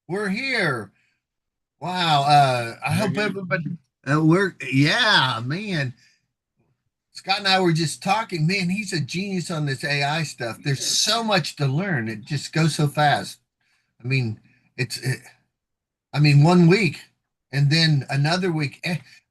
We're here. Wow. I Very hope good. everybody. Yeah, man. Scott and I were just talking. Man, he's a genius on this AI stuff. There's so much to learn. It just goes so fast. I mean, it's. I mean, one week and then another week.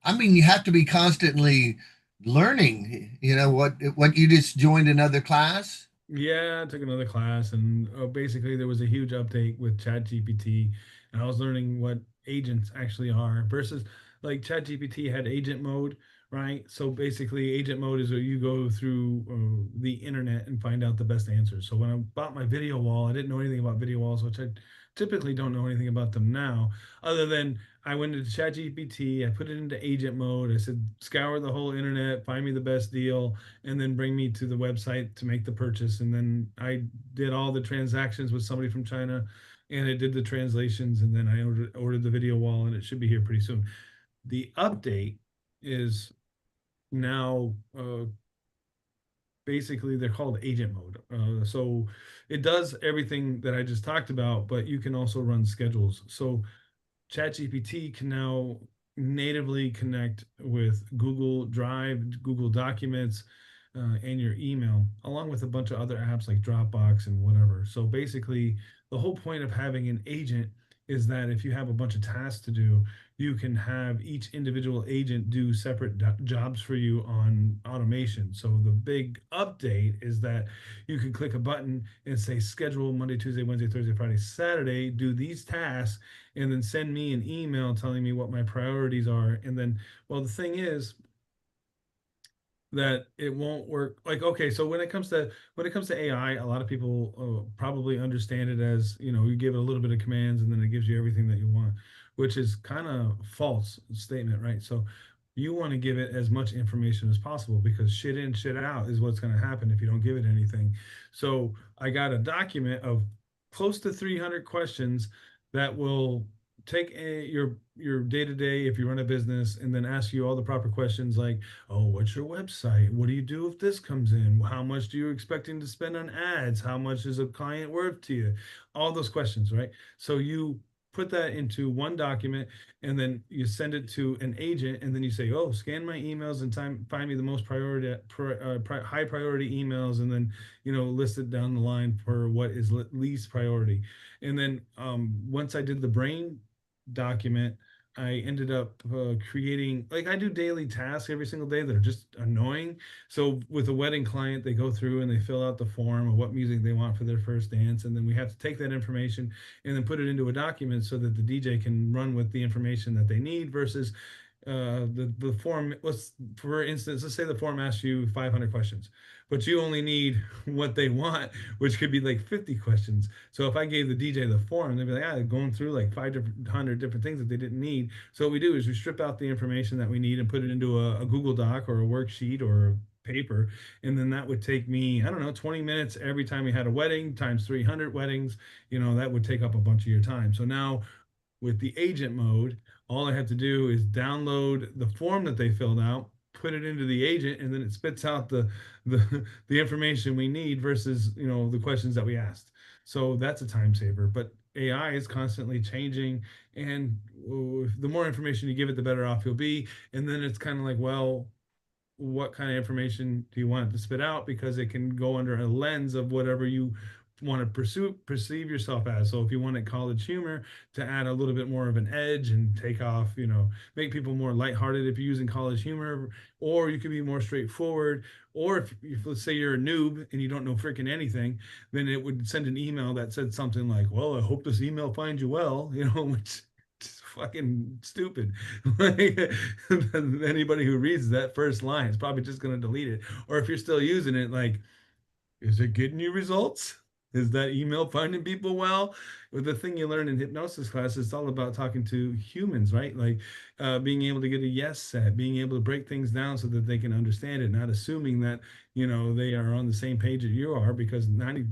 I mean, you have to be constantly learning. You know what you just joined another class. Yeah, I took another class, and basically there was a huge update with ChatGPT, and I was learning what agents actually are versus like ChatGPT had agent mode, right? So basically, agent mode is where you go through the internet and find out the best answers. So when I bought my video wall, I didn't know anything about video walls, which I typically don't know anything about them now, other than I went into ChatGPT, I put it into agent mode. I said, scour the whole internet, find me the best deal, and then bring me to the website to make the purchase. And then I did all the transactions with somebody from China, and it did the translations. And then I ordered the video wall, and it should be here pretty soon. The update is now basically they're called agent mode. So it does everything that I just talked about, but you can also run schedules. So ChatGPT can now natively connect with Google Drive, Google Documents, and your email, along with a bunch of other apps like Dropbox and whatever. So basically, the whole point of having an agent is that if you have a bunch of tasks to do, you can have each individual agent do separate jobs for you on automation. So the big update is that you can click a button and say schedule Monday, Tuesday, Wednesday, Thursday, Friday, Saturday, do these tasks, and then send me an email telling me what my priorities are. And then, well, the thing is that it won't work. Like, okay, so when it comes to AI, a lot of people probably understand it as, you give it a little bit of commands and then it gives you everything that you want, which is kind of false statement, right? So you want to give it as much information as possible because shit in, shit out is what's going to happen if you don't give it anything. So I got a document of close to 300 questions that will take your day to day if you run a business and then ask you all the proper questions like, oh, what's your website? What do you do if this comes in? How much do you expecting to spend on ads? How much is a client worth to you? All those questions, right? So you put that into one document and then you send it to an agent and then you say, oh, scan my emails and find me the most high priority emails, and then list it down the line for what is least priority. And then once I did the brain document, I ended up creating, like, I do daily tasks every single day that are just annoying. So with a wedding client, they go through and they fill out the form of what music they want for their first dance, and then we have to take that information and then put it into a document so that the DJ can run with the information that they need versus the form. Let's, for instance, let's say the form asks you 500 questions, but you only need what they want, which could be like 50 questions. So if I gave the DJ the form, they'd be like, they're going through like 500 different things that they didn't need. So what we do is we strip out the information that we need and put it into a Google Doc or a worksheet or a paper. And then that would take me, I don't know, 20 minutes every time we had a wedding times 300 weddings. That would take up a bunch of your time. So now with the agent mode, all I have to do is download the form that they filled out, put it into the agent, and then it spits out the information we need versus the questions that we asked. So that's a time saver. But AI is constantly changing, and the more information you give it, the better off you'll be. And then it's kind of like, well, what kind of information do you want it to spit out, because it can go under a lens of whatever you want to perceive yourself as. So if you wanted college humor to add a little bit more of an edge and take off, make people more lighthearted if you're using college humor, or you could be more straightforward. Or if let's say you're a noob and you don't know freaking anything, then it would send an email that said something like, well, I hope this email finds you well, which is fucking stupid. Like, anybody who reads that first line is probably just going to delete it. Or if you're still using it, like, is it getting you results? Is that email finding people well? But the thing you learn in hypnosis class is all about talking to humans, right? Like being able to get a yes set, being able to break things down so that they can understand it, not assuming that, they are on the same page that you are, because 95%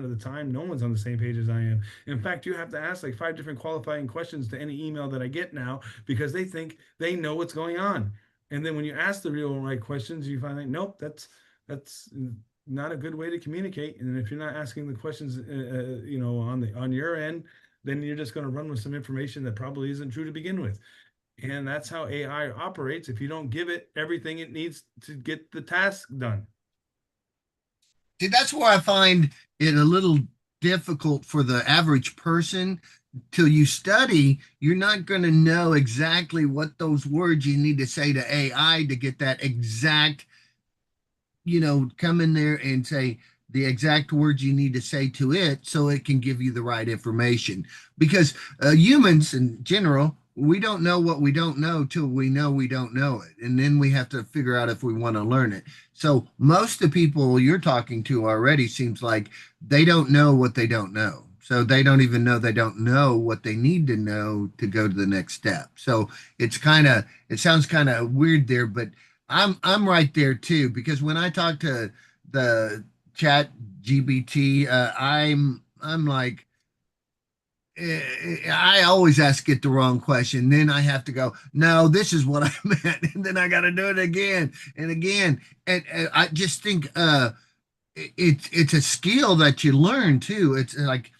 of the time, no one's on the same page as I am. In fact, you have to ask like five different qualifying questions to any email that I get now because they think they know what's going on. And then when you ask the real right questions, you find like, nope, that's not a good way to communicate. And if you're not asking the questions, on your end, then you're just going to run with some information that probably isn't true to begin with. And that's how AI operates if you don't give it everything it needs to get the task done. See, that's where I find it a little difficult for the average person. Till you study, you're not going to know exactly what those words you need to say to AI to get that exact, come in there and say the exact words you need to say to it so it can give you the right information. Because humans in general, we don't know what we don't know till we know we don't know it. And then we have to figure out if we want to learn it. So most of the people you're talking to already seems like they don't know what they don't know. So they don't even know they don't know what they need to know to go to the next step. So it sounds kind of weird there, but I'm right there too because when I talk to the chat GBT, I'm like I always ask it the wrong question. Then I have to go, no, this is what I meant, and then I got to do it again and again. And I just think it's a skill that you learn too. It's like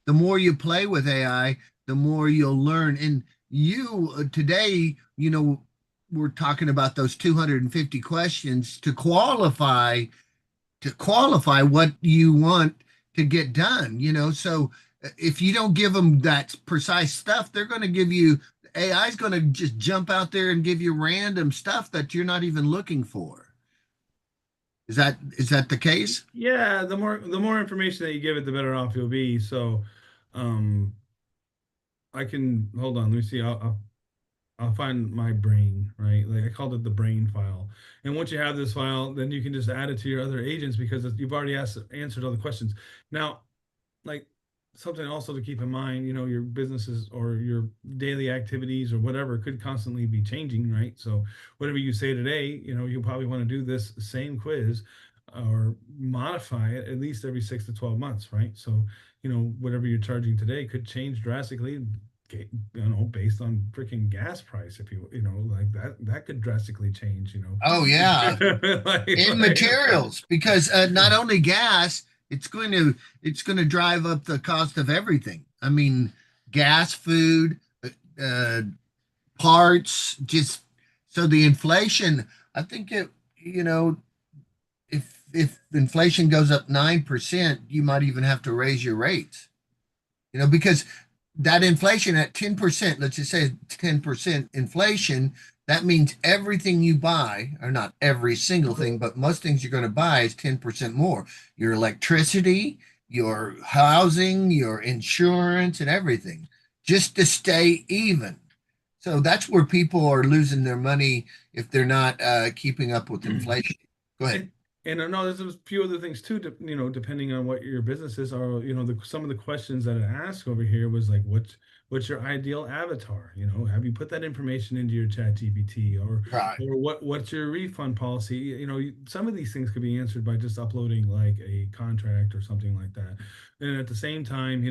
the more you play with AI, the more you'll learn. And you today, we're talking about those 250 questions to qualify what you want to get done. So if you don't give them that precise stuff, they're going to give you AI is going to just jump out there and give you random stuff that you're not even looking for. Is that the case? Yeah, the more information that you give it, the better off you'll be. So, um, I can hold on. Let me see. I'll find my brain, right? Like I called it the brain file. And once you have this file, then you can just add it to your other agents because you've already answered all the questions. Now, like something also to keep in mind, your businesses or your daily activities or whatever could constantly be changing, right? So whatever you say today, you'll probably want to do this same quiz or modify it at least every 6 to 12 months, right? So, whatever you're charging today could change drastically, based on freaking gas price. If like that could drastically change, Oh yeah, in like, materials because not only gas, it's going to drive up the cost of everything. I mean, gas, food, uh, parts, just so the inflation. I think if inflation goes up 9%, you might even have to raise your rates. Because that inflation at 10%, let's just say 10% inflation, that means everything you buy, or not every single thing, but most things you're going to buy is 10% more. Your electricity, your housing, your insurance, and everything, just to stay even. So that's where people are losing their money if they're not keeping up with inflation. Go ahead. And, and I know there's a few other things too, depending on what your businesses are. Some of the questions that I asked over here was like, what's your ideal avatar? Have you put that information into your chat GPT Right. or what's your refund policy? Some of these things could be answered by just uploading like a contract or something like that. And at the same time,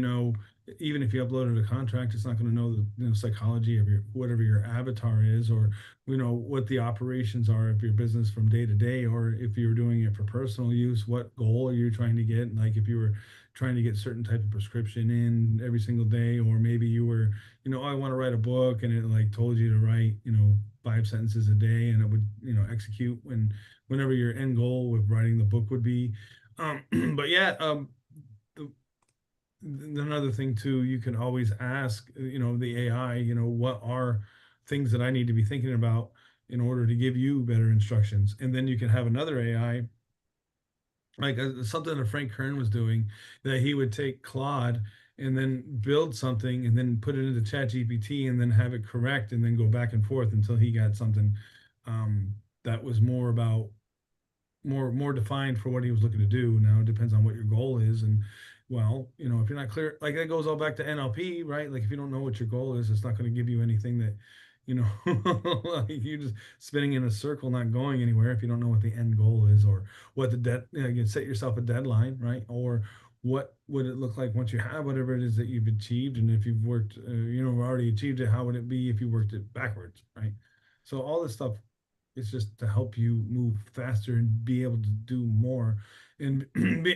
even if you uploaded a contract, it's not going to know the psychology of your whatever your avatar is, or what the operations are of your business from day to day, or if you're doing it for personal use, what goal are you trying to get? Like if you were trying to get certain type of prescription in every single day, or maybe you were, "Oh, I want to write a book," and it like told you to write, 5 sentences a day, and it would, execute whenever your end goal with writing the book would be. But yeah, the, another thing too, you can always ask, the AI, what are things that I need to be thinking about in order to give you better instructions. And then you can have another AI, like something that Frank Kern was doing, that he would take Claude and then build something and then put it into Chat GPT and then have it correct and then go back and forth until he got something that was more defined for what he was looking to do. Now it depends on what your goal is, and well, if you're not clear, like that goes all back to NLP, right? Like if you don't know what your goal is, it's not going to give you anything that, like you're just spinning in a circle, not going anywhere if you don't know what the end goal is, or what the you can set yourself a deadline, right? Or what would it look like once you have whatever it is that you've achieved, and if you've worked, already achieved it, how would it be if you worked it backwards, right? So all this stuff, it's just to help you move faster and be able to do more. And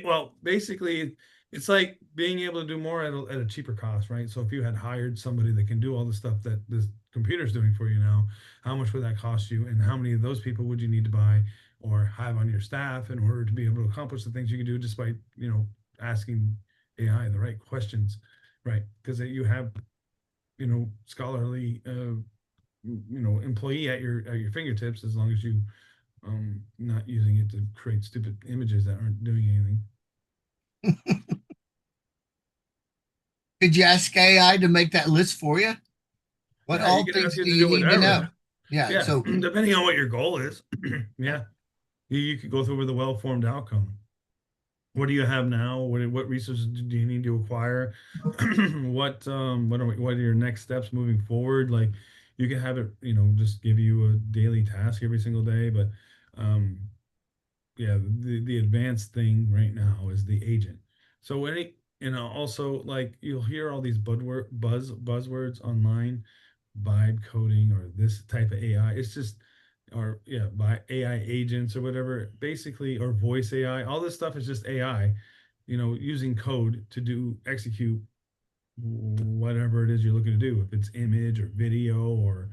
well, basically, It's like being able to do more at a cheaper cost, right? So if you had hired somebody that can do all the stuff that this computer's doing for you now, how much would that cost you? And how many of those people would you need to buy or have on your staff in order to be able to accomplish the things you can do just by, asking AI the right questions, right? Because you have, scholarly, employee at your fingertips as long as you not using it to create stupid images that aren't doing anything. Could you ask AI to make that list for you? What Yeah, you all can ask things it do to you do need to whatever. know? Yeah. Yeah, So, depending on what your goal is. yeah. Yeah, you could go through with a well-formed outcome. What do you have now? What resources do you need to acquire? What are your next steps moving forward? Like you can have it, just give you a daily task every single day, but um yeah, the advanced thing right now is the agent. So also like you'll hear all these buzzwords online, vibe coding or this type of AI. It's just or yeah, by AI agents or whatever, basically, or voice AI. All this stuff is just AI, using code to do execute whatever it is you're looking to do. If it's image or video or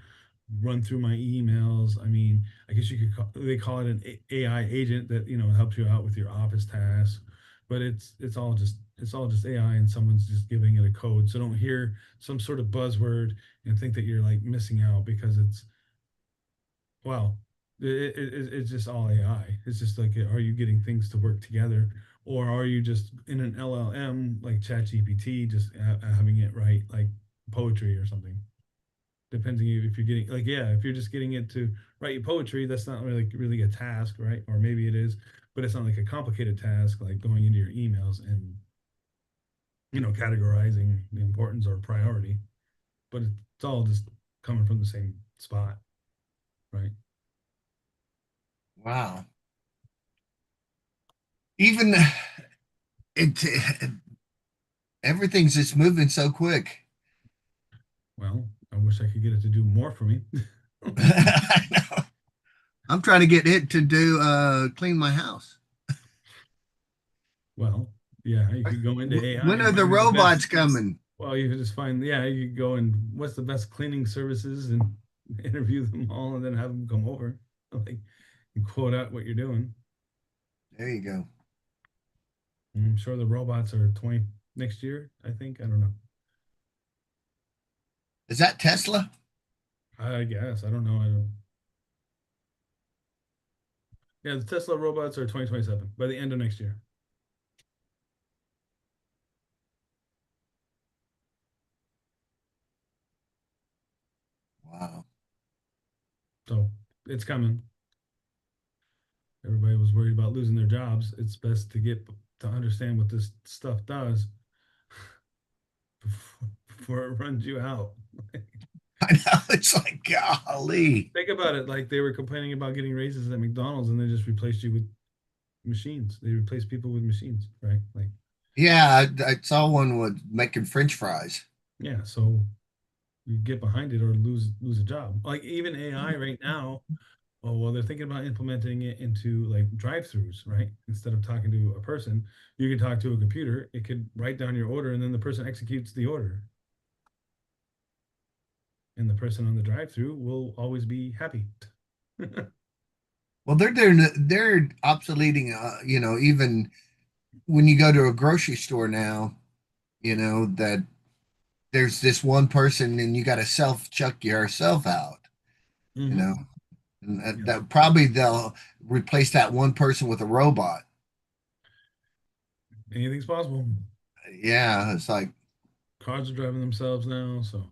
run through my emails. I mean, I guess they call it an AI agent that, helps you out with your office tasks, but it's all just AI and someone's just giving it a code. So don't hear some sort of buzzword and think that you're like missing out because well, it's just all AI. It's just like, are you getting things to work together, or are you just in an LLM like ChatGPT, just having it write like poetry or something? Depending if you're getting like, yeah, if you're just getting it to write you poetry, that's not really a task, right? Or maybe it is, but it's not like a complicated task like going into your emails and categorizing the importance or priority. But it's all just coming from the same spot, right? Wow. Even it, everything's just moving so quick. Well, I wish I could get it to do more for me. I know. I'm trying to get it to do clean my house. Well, yeah, you could go into AI When and are the find the best. robots coming? Well, you could just find, yeah, you could go and what's the best cleaning services and interview them all and then have them come over, like, and quote out what you're doing. There you go. I'm sure the robots are 20 next year, I think. I don't know. Is that Tesla? I guess. I don't know. I don't. Yeah, the Tesla robots are 2027 by the end of next year. Wow. So it's coming. Everybody was worried about losing their jobs. It's best to get to understand what this stuff does before it runs you out. I know. It's like, golly. Think about it, like they were complaining about getting raises at McDonald's and they just replaced you with machines. They replaced people with machines, right? Like, Yeah, I saw one with making French fries. yeah, so you get behind it or lose a job. Like even AI right now, well, they're thinking about implementing it into like drive-throughs, right? Instead of talking to a person, you can talk to a computer. It could write down your order and then the person executes the order. And the person on the drive-through will always be happy. Well, they're obsoleting. Even when you go to a grocery store now, that there's this one person and you got to self chuck yourself out. You Hmm. know, and Yes. that probably they'll replace that one person with a robot. Anything's possible. Yeah, it's like, Cars are driving themselves now, so.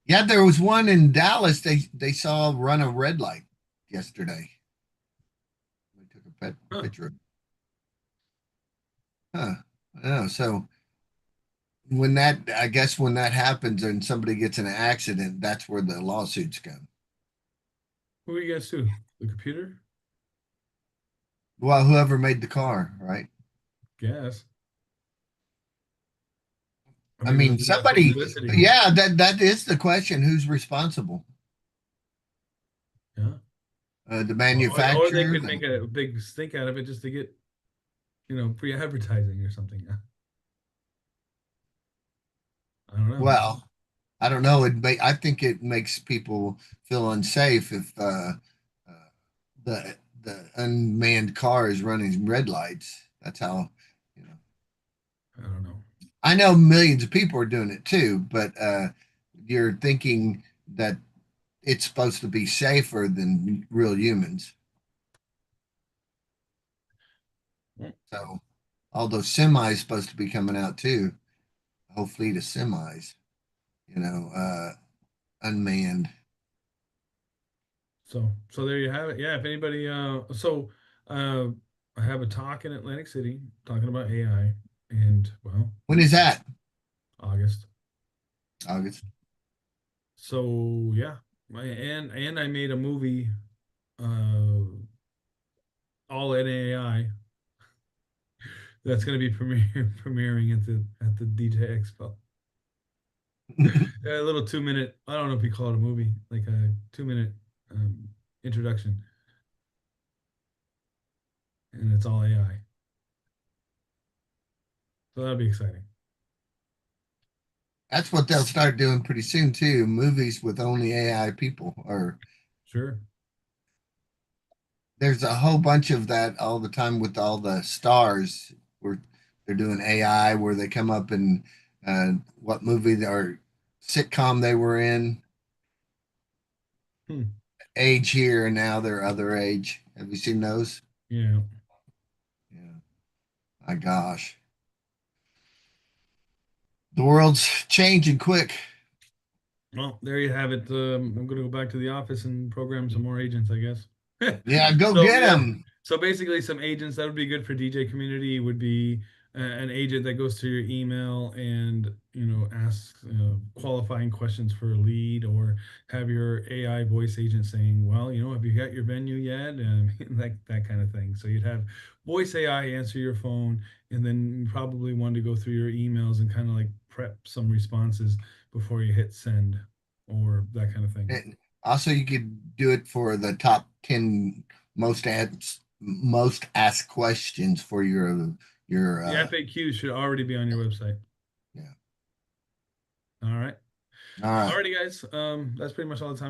yeah, there was one in Dallas. They saw run a red light yesterday. They took a Huh. picture. Huh. Oh, so I guess when that happens and somebody gets in an accident, that's where the lawsuits come. Who are you guys to? The computer? Well, whoever made the car, right? Guess. Or I maybe it mean, was enough somebody, publicity. yeah, that is the question. Who's responsible? Yeah. The Or they manufacturer? could make a big stink out of it just to get pre-advertising or something. I don't know. Well, I don't know. I think it makes people feel unsafe if uh, the unmanned car is running red lights. That's how, you know. I don't know. I know millions of people are doing it too, but you're thinking that it's supposed to be safer than real humans. So all those semis supposed to be coming out too. A whole fleet of semis, unmanned. So there you have it. Yeah, if anybody uh I have a talk in Atlantic City talking about AI, and well, When is that? August. August. So yeah, and I made a movie uh all in AI that's going to be premiering at the DJ Expo. A little 2 minute, I don't know if you call it a movie, like a 2 minute introduction, and it's all AI. So that'll be exciting. That's what they'll start doing pretty soon too. Movies with only AI people, or Sure. there's a whole bunch of that all the time with all the stars where they're doing AI, where they come up and what movie or sitcom they were in, Hmm. age here and now they're other age. Have you seen those? Yeah. Yeah. My gosh, the world's changing quick. Well, there you have it. I'm going to go back to the office and program some more agents, I guess. Yeah, go So get yeah, them. so basically, some agents that would be good for DJ community would be an agent that goes to your email and asks qualifying questions for a lead, or have your AI voice agent saying, "Well, have you got your venue yet?" and that kind of thing. So you'd have voice AI answer your phone, and then you probably want to go through your emails and kind of like prep some responses before you hit send or that kind of thing. And also, you could do it for the top 10 most asked questions for your The FAQs should already be on your website. yeah. All right. All right. Alrighty, guys. That's pretty much all the time